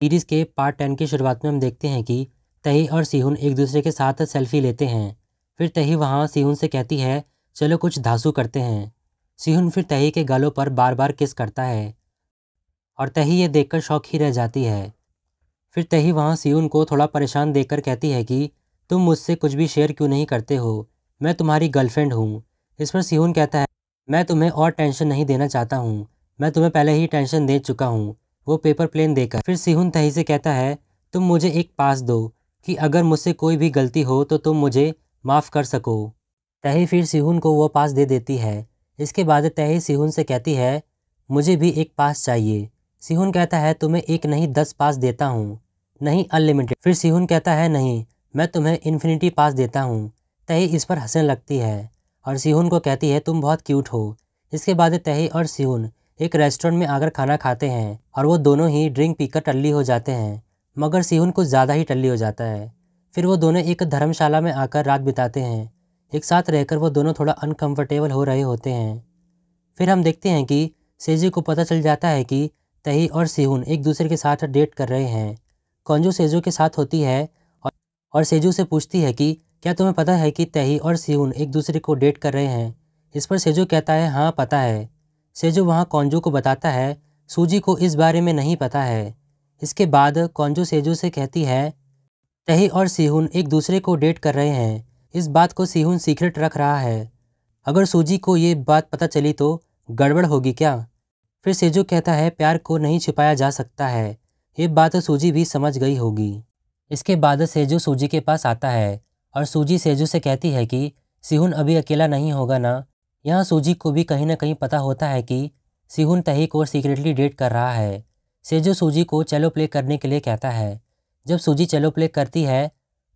Series के part 10 की शुरुआत में हम देखते हैं कि तही और सिहुन एक दूसरे के साथ सेल्फी लेते हैं। फिर तही वहाँ सिहुन से कहती है, चलो कुछ धांसू करते हैं। सिहुन फिर तही के गालों पर बार बार किस करता है और तही ये देखकर शौक ही रह जाती है। फिर तही वहाँ सिहुन को थोड़ा परेशान देखकर कहती है कि तुम मुझसे कुछ भी शेयर क्यों नहीं करते हो, मैं तुम्हारी गर्लफ्रेंड हूँ। इस पर सिहुन कहता है, मैं तुम्हें और टेंशन नहीं देना चाहता हूँ, मैं तुम्हें पहले ही टेंशन दे चुका हूँ, वो पेपर प्लेन देकर। फिर सिहुन तही से कहता है, तुम मुझे एक पास दो कि अगर मुझसे कोई भी गलती हो तो तुम मुझे माफ़ कर सको। तही फिर सिहुन को वो पास दे देती है। इसके बाद तही सिहुन से कहती है, मुझे भी एक पास चाहिए। सिहुन कहता है, तुम्हें एक नहीं 10 पास देता हूँ, नहीं अनलिमिटेड। फिर सिहुन कहता है, नहीं, मैं तुम्हें इन्फिनिटी पास देता हूँ। तही इस पर हंसने लगती है और सिहुन को कहती है, तुम बहुत क्यूट हो। इसके बाद तही और सिहुन एक रेस्टोरेंट में आकर खाना खाते हैं और वो दोनों ही ड्रिंक पीकर टल्ली हो जाते हैं, मगर सिहुन कुछ ज़्यादा ही टल्ली हो जाता है। फिर वो दोनों एक धर्मशाला में आकर रात बिताते हैं। एक साथ रहकर वो दोनों थोड़ा अनकंफर्टेबल हो रहे होते हैं। फिर हम देखते हैं कि सेजू को पता चल जाता है कि तही और सिहुन एक दूसरे के साथ डेट कर रहे हैं। कॉन्जू सेजू के साथ होती है और सेजू से पूछती है कि क्या तुम्हें पता है कि तही और सिहुन एक दूसरे को डेट कर रहे हैं। इस पर सेजू कहता है, हाँ पता है। सेजू वहाँ कॉन्जू को बताता है, सूजी को इस बारे में नहीं पता है। इसके बाद कॉन्जू सेजू से कहती है, तही और सिहुन एक दूसरे को डेट कर रहे हैं, इस बात को सिहुन सीक्रेट रख रहा है। अगर सूजी को ये बात पता चली तो गड़बड़ होगी क्या। फिर सेजू कहता है, प्यार को नहीं छिपाया जा सकता है, ये बात सूजी भी समझ गई होगी। इसके बाद सेजू सूजी के पास आता है और सूजी सेजू से कहती है कि सिहुन अभी अकेला नहीं होगा ना। यहाँ सूजी को भी कहीं ना कहीं पता होता है कि सिहुन तही को सीक्रेटली डेट कर रहा है। सेजू सूजी को चेलो प्ले करने के लिए कहता है। जब सूजी चेलो प्ले करती है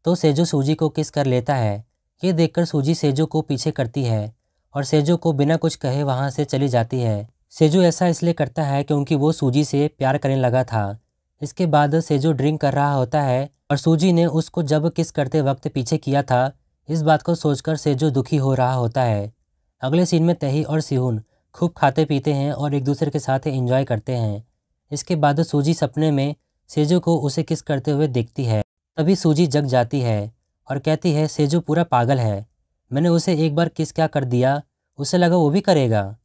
तो सेजू सूजी को किस कर लेता है। ये देखकर सूजी सेजू को पीछे करती है और सेजू को बिना कुछ कहे वहाँ से चली जाती है। सेजू ऐसा इसलिए करता है क्योंकि वो सूजी से प्यार करने लगा था। इसके बाद सेजू ड्रिंक कर रहा होता है और सूजी ने उसको जब किस करते वक्त पीछे किया था, इस बात को सोचकर सेजू दुखी हो रहा होता है। अगले सीन में तही और सिहुन खूब खाते पीते हैं और एक दूसरे के साथ एंजॉय करते हैं। इसके बाद सूजी सपने में सेजू को उसे किस करते हुए देखती है। तभी सूजी जग जाती है और कहती है, सेजू पूरा पागल है, मैंने उसे एक बार किस क्या कर दिया, उसे लगा वो भी करेगा।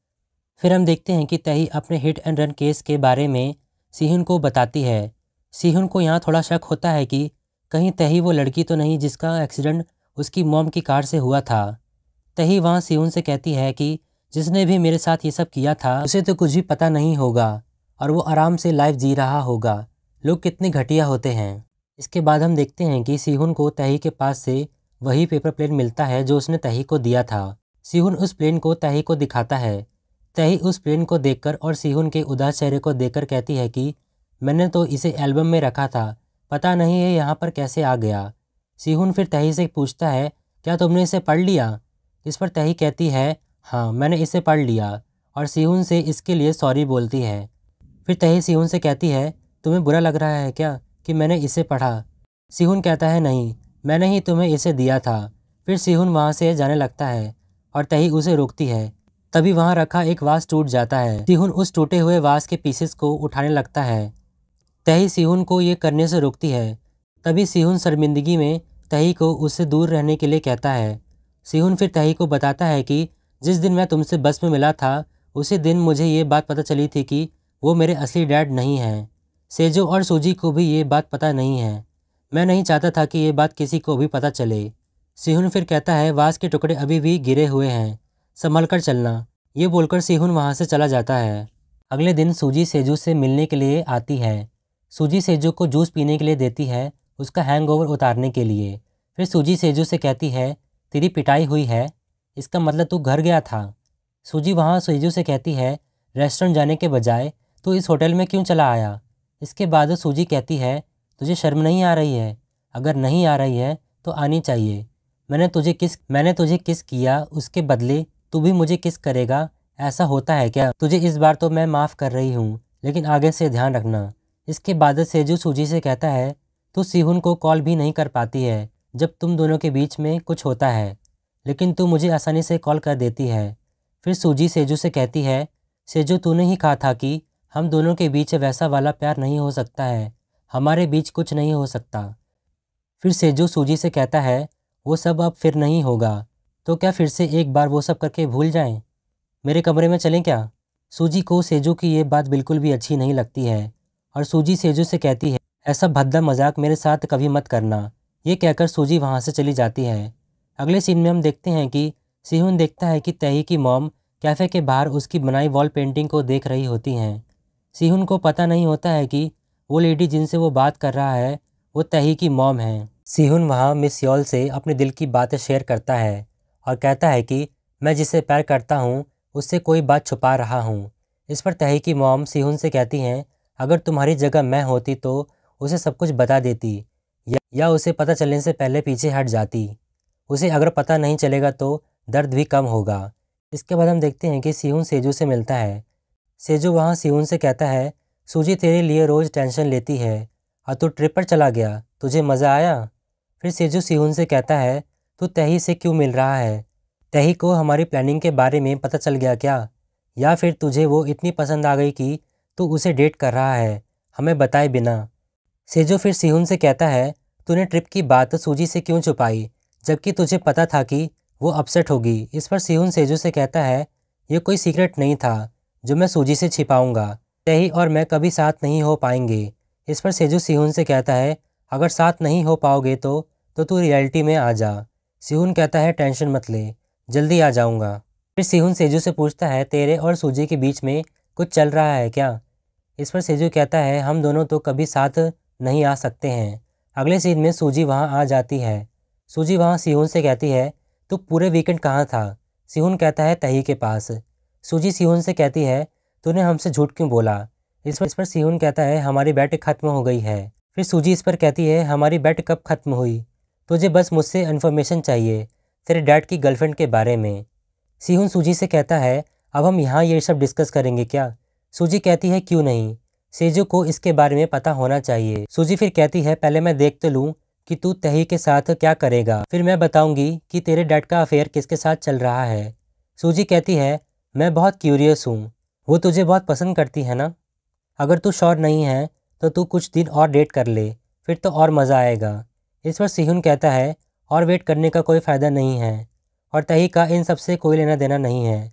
फिर हम देखते हैं कि तही अपने हिट एंड रन केस के बारे में सिहुन को बताती है। सिहुन को यहाँ थोड़ा शक होता है कि कहीं तही वो लड़की तो नहीं जिसका एक्सीडेंट उसकी मॉम की कार से हुआ था। तही वहाँ सिहुन से कहती है कि जिसने भी मेरे साथ ये सब किया था उसे तो कुछ भी पता नहीं होगा और वो आराम से लाइफ जी रहा होगा। लोग कितने घटिया होते हैं। इसके बाद हम देखते हैं कि सिहुन को तही के पास से वही पेपर प्लेन मिलता है जो उसने तही को दिया था। सिहुन उस प्लेन को तही को दिखाता है। तही उस प्लेन को देखकर और सिहुन के उदास चेहरे को देखकर कहती है कि मैंने तो इसे एल्बम में रखा था, पता नहीं ये यहाँ पर कैसे आ गया। सिहुन फिर तही से पूछता है, क्या तुमने इसे पढ़ लिया। इस पर तही कहती है, हाँ मैंने इसे पढ़ लिया, और सिहुन से इसके लिए सॉरी बोलती है। फिर तही सिहुन से कहती है, तुम्हें बुरा लग रहा है क्या कि मैंने इसे पढ़ा। सिहुन कहता है, नहीं, मैंने ही तुम्हें इसे दिया था। फिर सिहुन वहाँ से जाने लगता है और तही उसे रोकती है। तभी वहाँ रखा एक वास टूट जाता है। सिहुन उस टूटे हुए वास के पीसेस को उठाने लगता है। तही सिहुन को ये करने से रोकती है। तभी सिहुन शर्मिंदगी में तही को उससे दूर रहने के लिए कहता है। सिहुन फिर तही को बताता है कि जिस दिन मैं तुमसे बस में मिला था उसी दिन मुझे ये बात पता चली थी कि वो मेरे असली डैड नहीं हैं। सेजो और सूजी को भी ये बात पता नहीं है। मैं नहीं चाहता था कि ये बात किसी को भी पता चले। सिहुन फिर कहता है, वास के टुकड़े अभी भी गिरे हुए हैं, संभल कर चलना। ये बोलकर सिहुन वहाँ से चला जाता है। अगले दिन सूजी सेजू से मिलने के लिए आती है। सूजी सेजू को जूस पीने के लिए देती है, उसका हैंगओवर उतारने के लिए। फिर सूजी सेजू से कहती है, तेरी पिटाई हुई है, इसका मतलब तू घर गया था। सूजी वहाँ सेजू से कहती है, रेस्टोरेंट जाने के बजाय तू इस होटल में क्यों चला आया। इसके बाद सूजी कहती है, तुझे शर्म नहीं आ रही है। अगर नहीं आ रही है तो आनी चाहिए। मैंने तुझे किस किया, उसके बदले तू भी मुझे किस करेगा, ऐसा होता है क्या। तुझे इस बार तो मैं माफ़ कर रही हूँ, लेकिन आगे से ध्यान रखना। इसके बाद सेजू सूजी से कहता है, तू सिहुन को कॉल भी नहीं कर पाती है जब तुम दोनों के बीच में कुछ होता है, लेकिन तू मुझे आसानी से कॉल कर देती है। फिर सूजी सेजू से कहती है, सेजू तूने ही कहा था कि हम दोनों के बीच वैसा वाला प्यार नहीं हो सकता है, हमारे बीच कुछ नहीं हो सकता। फिर सेजो सूजी से कहता है वो सब अब फिर नहीं होगा, तो क्या फिर से एक बार वो सब करके भूल जाएं? मेरे कमरे में चलें क्या? सूजी को सेजो की ये बात बिल्कुल भी अच्छी नहीं लगती है और सूजी सेजो से कहती है ऐसा भद्दा मजाक मेरे साथ कभी मत करना। ये कहकर सूजी वहाँ से चली जाती है। अगले सीन में हम देखते हैं कि सिहुन देखता है कि तही की मॉम कैफ़े के बाहर उसकी बनाई वॉल पेंटिंग को देख रही होती हैं। सिहुन को पता नहीं होता है कि वो लेडी जिनसे वो बात कर रहा है वो तही की मॉम है। सिहुन वहाँ मिस यॉल से अपने दिल की बातें शेयर करता है और कहता है कि मैं जिसे प्यार करता हूँ उससे कोई बात छुपा रहा हूँ। इस पर तही की मॉम सिहुन से कहती हैं अगर तुम्हारी जगह मैं होती तो उसे सब कुछ बता देती या उसे पता चलने से पहले पीछे हट जाती। उसे अगर पता नहीं चलेगा तो दर्द भी कम होगा। इसके बाद हम देखते हैं कि सिहुन सेजू से मिलता है। सेजू वहाँ सिहुन से कहता है सूजी तेरे लिए रोज़ टेंशन लेती है और तू ट्रिप पर चला गया, तुझे मज़ा आया? फिर सेजू सिहुन से कहता है तू तही से क्यों मिल रहा है? तही को हमारी प्लानिंग के बारे में पता चल गया क्या? या फिर तुझे वो इतनी पसंद आ गई कि तू उसे डेट कर रहा है हमें बताए बिना? सेजो फिर सिहुन से कहता है तूने ट्रिप की बात सूजी से क्यों छुपाई जबकि तुझे पता था कि वो अपसेट होगी। इस पर सिहुन सेजो से कहता है ये कोई सीक्रेट नहीं था जो मैं सूजी से छिपाऊंगा। तही और मैं कभी साथ नहीं हो पाएंगे। इस पर सेजो सिहुन से कहता है अगर साथ नहीं हो पाओगे तो तू रियलिटी में आ जा। सिहुन कहता है टेंशन मत ले, जल्दी आ जाऊंगा। फिर सिहुन सेजो से पूछता है तेरे और सूजी के बीच में कुछ चल रहा है क्या? इस पर सेजू कहता है हम दोनों तो कभी साथ नहीं आ सकते हैं। अगले सीन में सूजी वहाँ आ जाती है। सूजी वहाँ सिहुन से कहती है तू पूरे वीकेंड कहाँ था? सिहुन कहता है तही के पास। सूजी सिहुन से कहती है तूने हमसे झूठ क्यों बोला? इस पर सिहुन कहता है हमारी बैट ख़त्म हो गई है। फिर सूजी इस पर कहती है हमारी बैट कब ख़त्म हुई? तुझे बस मुझसे इन्फॉर्मेशन चाहिए तेरे डैड की गर्लफ्रेंड के बारे में। सिहुन सूजी से कहता है अब हम यहाँ ये सब डिस्कस करेंगे क्या? सूजी कहती है क्यों नहीं, सेजू को इसके बारे में पता होना चाहिए। सूजी फिर कहती है पहले मैं देख तो लूँ कि तू तही के साथ क्या करेगा, फिर मैं बताऊंगी कि तेरे डैड का अफेयर किसके साथ चल रहा है। सूजी कहती है मैं बहुत क्यूरियस हूँ, वो तुझे बहुत पसंद करती है ना? अगर तू श्योर नहीं है तो तू कुछ दिन और डेट कर ले, फिर तो और मज़ा आएगा। इस पर सिहुन कहता है और वेट करने का कोई फ़ायदा नहीं है और तही का इन सब से कोई लेना देना नहीं है।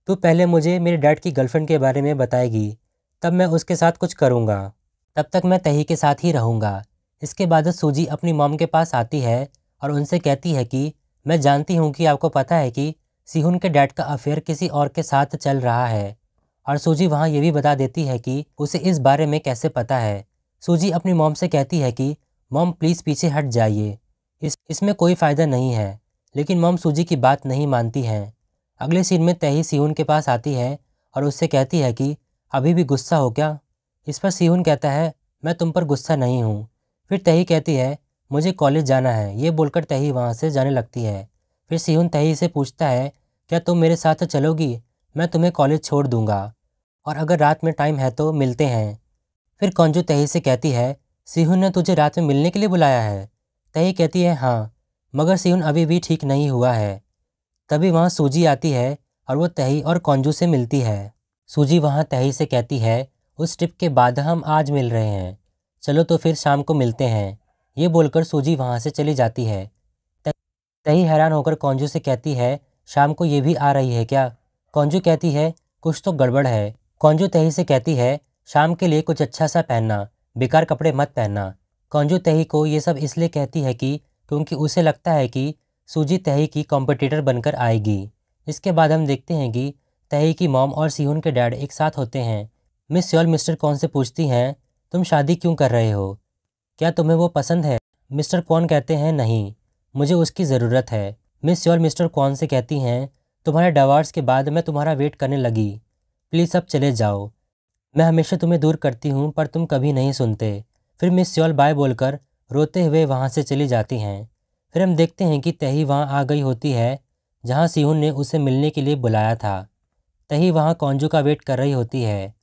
तू पहले मुझे मेरे डैड की गर्लफ्रेंड के बारे में बताएगी, तब मैं उसके साथ कुछ करूँगा। तब तक मैं तही के साथ ही रहूँगा। इसके बाद सूजी अपनी मॉम के पास आती है और उनसे कहती है कि मैं जानती हूँ कि आपको पता है कि सिहुन के डैड का अफेयर किसी और के साथ चल रहा है। और सूजी वहाँ ये भी बता देती है कि उसे इस बारे में कैसे पता है। सूजी अपनी मॉम से कहती है कि मॉम प्लीज़ पीछे हट जाइए, इसमें कोई फ़ायदा नहीं है। लेकिन मॉम सूजी की बात नहीं मानती हैं। अगले सीन में तही सिहुन के पास आती है और उससे कहती है कि अभी भी गुस्सा हो क्या? इस पर सिहुन कहता है मैं तुम पर गुस्सा नहीं हूँ। फिर तही कहती है मुझे कॉलेज जाना है। ये बोलकर तही वहाँ से जाने लगती है। फिर सिहुन तही से पूछता है क्या तुम मेरे साथ चलोगी? मैं तुम्हें कॉलेज छोड़ दूँगा और अगर रात में टाइम है तो मिलते हैं। फिर कॉन्जू तही से कहती है सिहुन ने तुझे रात में मिलने के लिए बुलाया है? तही कहती है हाँ, मगर सिहुन अभी भी ठीक नहीं हुआ है। तभी वहाँ सूजी आती है और वो तही और कॉन्जू से मिलती है। सूजी वहाँ तही से कहती है उस ट्रिप के बाद हम आज मिल रहे हैं, चलो तो फिर शाम को मिलते हैं। ये बोलकर सूजी वहाँ से चली जाती है। तही हैरान होकर कॉन्जू से कहती है शाम को ये भी आ रही है क्या? कॉन्जू कहती है कुछ तो गड़बड़ है। कॉन्जू तही से कहती है शाम के लिए कुछ अच्छा सा पहनना, बेकार कपड़े मत पहनना। कॉन्जू तही को ये सब इसलिए कहती है कि क्योंकि उसे लगता है कि सूजी तही की कॉम्पिटिटर बनकर आएगी। इसके बाद हम देखते हैं कि तही की मॉम और सिहुन के डैड एक साथ होते हैं। मिस यॉल मिस्टर कॉन से पूछती हैं तुम शादी क्यों कर रहे हो? क्या तुम्हें वो पसंद है? मिस्टर कॉन कहते हैं नहीं, मुझे उसकी ज़रूरत है। मिस यॉल मिस्टर कॉन से कहती हैं तुम्हारे डिवोर्स के बाद मैं तुम्हारा वेट करने लगी, प्लीज़ अब चले जाओ। मैं हमेशा तुम्हें दूर करती हूँ पर तुम कभी नहीं सुनते। फिर मिस यॉल बाय बोलकर रोते हुए वहाँ से चली जाती हैं। फिर हम देखते हैं कि तही वहाँ आ गई होती है जहाँ सिहुन ने उसे मिलने के लिए बुलाया था। तही वहाँ कॉन्जू का वेट कर रही होती है।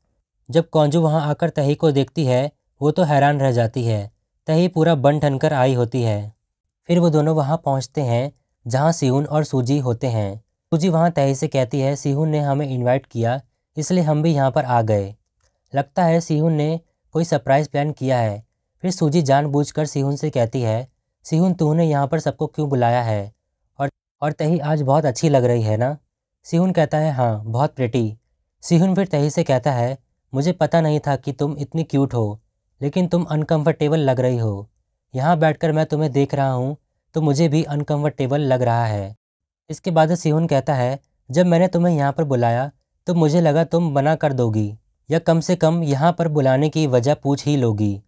जब कॉन्जू वहाँ आकर तही को देखती है वो तो हैरान रह जाती है। तही पूरा बन ठन कर आई होती है। फिर वो दोनों वहाँ पहुँचते हैं जहाँ सिहुन और सूजी होते हैं। सूजी वहाँ तही से कहती है सिहुन ने हमें इनवाइट किया इसलिए हम भी यहाँ पर आ गए। लगता है सिहुन ने कोई सरप्राइज़ प्लान किया है। फिर सूजी जानबूझकर सिहुन से कहती है, सिहुन तूने यहाँ पर सबको क्यों बुलाया है? और तही आज बहुत अच्छी लग रही है ना? सिहुन कहता है, हाँ बहुत प्रिटी। सिहुन फिर तही से कहता है, मुझे पता नहीं था कि तुम इतनी क्यूट हो, लेकिन तुम अनकंफर्टेबल लग रही हो। यहाँ बैठकर मैं तुम्हें देख रहा हूँ तो मुझे भी अनकंफर्टेबल लग रहा है। इसके बाद सिहुन कहता है, जब मैंने तुम्हें यहाँ पर बुलाया तो मुझे लगा तुम मना कर दोगी या कम से कम यहाँ पर बुलाने की वजह पूछ ही लोगी,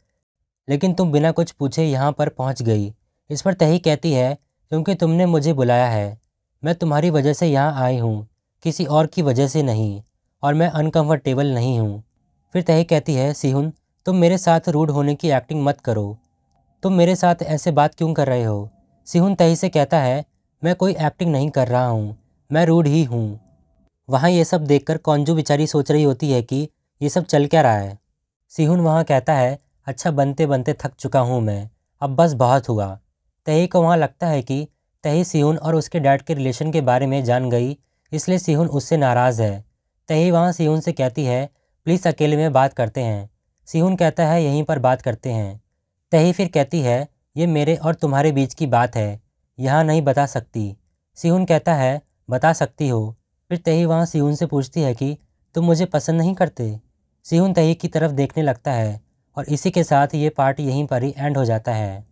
लेकिन तुम बिना कुछ पूछे यहाँ पर पहुँच गई। इस पर तही कहती है, क्योंकि तुमने मुझे बुलाया है। मैं तुम्हारी वजह से यहाँ आई हूँ, किसी और की वजह से नहीं, और मैं अनकंफर्टेबल नहीं हूँ। फिर तही कहती है, सिहुन तुम मेरे साथ रूड होने की एक्टिंग मत करो। तुम मेरे साथ ऐसे बात क्यों कर रहे हो? सिहुन तही से कहता है, मैं कोई एक्टिंग नहीं कर रहा हूँ, मैं रूड ही हूँ। वहाँ ये सब देखकर कॉन्जू बेचारी सोच रही होती है कि ये सब चल क्या रहा है। सिहुन वहाँ कहता है, अच्छा बनते बनते थक चुका हूँ मैं, अब बस बहुत हुआ। तही को वहाँ लगता है कि तही सिहुन और उसके डैड के रिलेशन के बारे में जान गई, इसलिए सिहुन उससे नाराज़ है। तही वहाँ सिहुन से कहती है, प्लीज़ अकेले में बात करते हैं। सिहुन कहता है, यहीं पर बात करते हैं। तही फिर कहती है, ये मेरे और तुम्हारे बीच की बात है, यहाँ नहीं बता सकती। सिहुन कहता है, बता सकती हो। फिर तही वहाँ सिहुन से पूछती है कि तुम मुझे पसंद नहीं करते? सिहुन तही की तरफ देखने लगता है और इसी के साथ ये पार्ट यहीं पर ही एंड हो जाता है।